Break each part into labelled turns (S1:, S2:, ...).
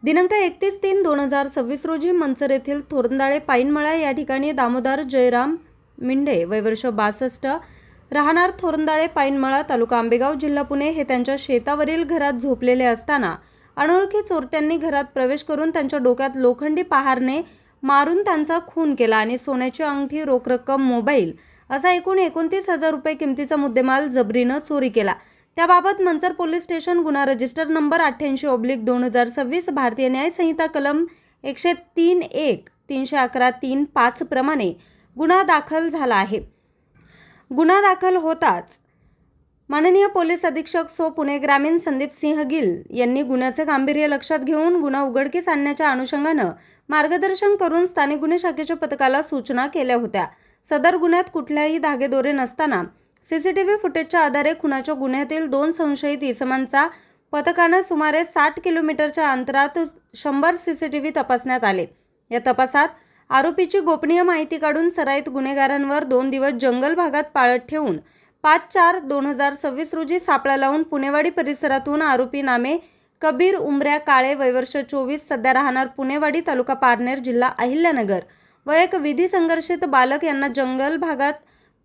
S1: दिनांक 31/3/2026 रोजी मंचर येथील थोरंदाळे पाईनमळा या ठिकाणी दामोदर जयराम मिंडे वय वर्ष 62 राहणार थोरंदाळे पाईनमळा तालुका आंबेगाव जिल्हा पुणे हे त्यांच्या शेतावरील घरात झोपलेले असताना अनोळखी चोरट्यांनी घरात प्रवेश करून त्यांच्या डोक्यात लोखंडी पहारने मारून त्यांचा खून केला आणि सोन्याची अंगठी, रोख रक्कम, मोबाईल असा एकूण 29,000 रुपये किमतीचा मुद्देमाल जबरीनं चोरी केला। त्याबाबत मंचर पोलीस स्टेशन गुन्हा रजिस्टर नंबर 88/2026 भारतीय न्याय संहिता कलम 103(1), 311(3)(5) प्रमाणे गुन्हा दाखल झाला आहे। गुन्हा दाखल होताच माननीय पोलीस अधीक्षक सो पुणे ग्रामीण संदीप सिंह गिल यांनी गुन्ह्याचे गांभीर्य लक्षात घेऊन गुन्हा उघडकीस आणण्याच्या अनुषंगानं मार्गदर्शन करून स्थानिक गुन्हे शाखेच्या पथकाला सूचना केल्या होत्या। सदर गुन्ह्यात कुठल्याही धागेदोरे नसताना सीसीटीव्ही फुटेजच्या आधारे खुनाच्या गुन्ह्यातील 2 संशयित इसमांचा पथकानं सुमारे 60 किलोमीटरच्या अंतरात 100 सीसीटीव्ही तपासण्यात आले। या तपासात आरोपीची गोपनीय माहिती काढून सराईत गुन्हेगारांवर 2 दिवस जंगल भागात पाळत ठेवून 5/4/2026 रोजी सापळा लावून पुणेवाडी परिसरातून आरोपी नामे कबीर उमऱ्या काळे वय वर्ष 24 सध्या राहणार पुणेवाडी तालुका पारनेर जिल्हा अहिल्यानगर व एक विधी संघर्षित बालक यांना जंगल भागात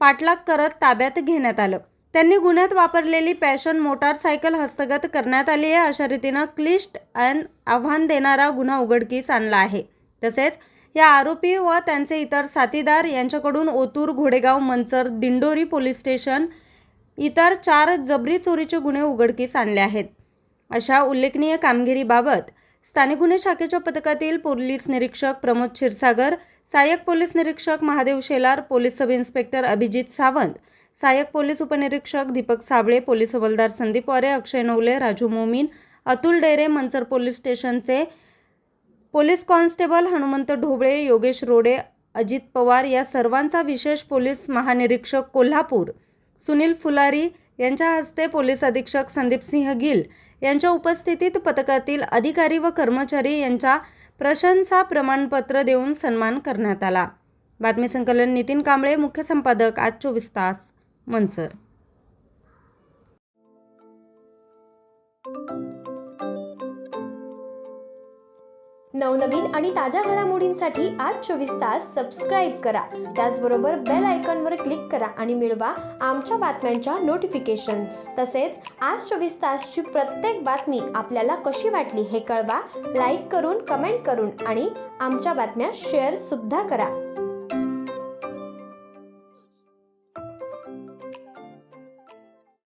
S1: पाठलाग करत ताब्यात घेण्यात आलं। त्यांनी गुन्ह्यात वापरलेली पॅशन मोटारसायकल हस्तगत करण्यात आली आहे। अशा रीतीनं क्लिष्ट आणि आव्हान देणारा गुन्हा उघडकीस आणला आहे। तसेच या आरोपी व त्यांचे इतर साथीदार यांच्याकडून ओतूर, घोडेगाव, मंचर, दिंडोरी पोलीस स्टेशन इतर 4 जबरी चोरीचे गुन्हे उघडकीस आणले आहेत। अशा उल्लेखनीय कामगिरीबाबत स्थानिक गुन्हे शाखेच्या पथकातील पोलीस निरीक्षक प्रमोद क्षीरसागर, सहाय्यक पोलीस निरीक्षक Mahadev Shelar, police sub inspector Abhijit Sawant, सहाय्यक पोलीस उपनिरीक्षक दीपक साबळे, पोलीस हवालदार संदीप वारे, अक्षय नवले, राजू मोमीन, अतुल डेरे, मंचर पोलीस स्टेशनचे पोलीस कॉन्स्टेबल हनुमंत ढोबळे, योगेश रोडे, अजित पवार या सर्वांचा विशेष पोलीस महानिरीक्षक कोल्हापूर सुनील फुलारी यांच्या हस्ते पोलीस अधीक्षक संदीप सिंह गिल यांच्या उपस्थितीत पथकातील अधिकारी व कर्मचारी यांचा प्रशंसा प्रमाणपत्र देऊन सन्मान करण्यात आला। बातमी संकलन नितीन कांबळे, मुख्य संपादक, आज 24 तास, मंचर।
S2: नवनवीन आणि ताज्या घडामोडींसाठी आज 24 तास सबस्क्राईब करा। त्याचबरोबर बेल आयकॉनवर क्लिक करा आणि मिळवा आमच्या बातम्यांच्या नोटिफिकेशन्स। तसेच आज 24 तासची प्रत्येक बातमी आपल्याला कशी वाटली हे कळवा, लाईक करून, कमेंट करून आणि आमच्या बातम्या शेअर सुद्धा करा।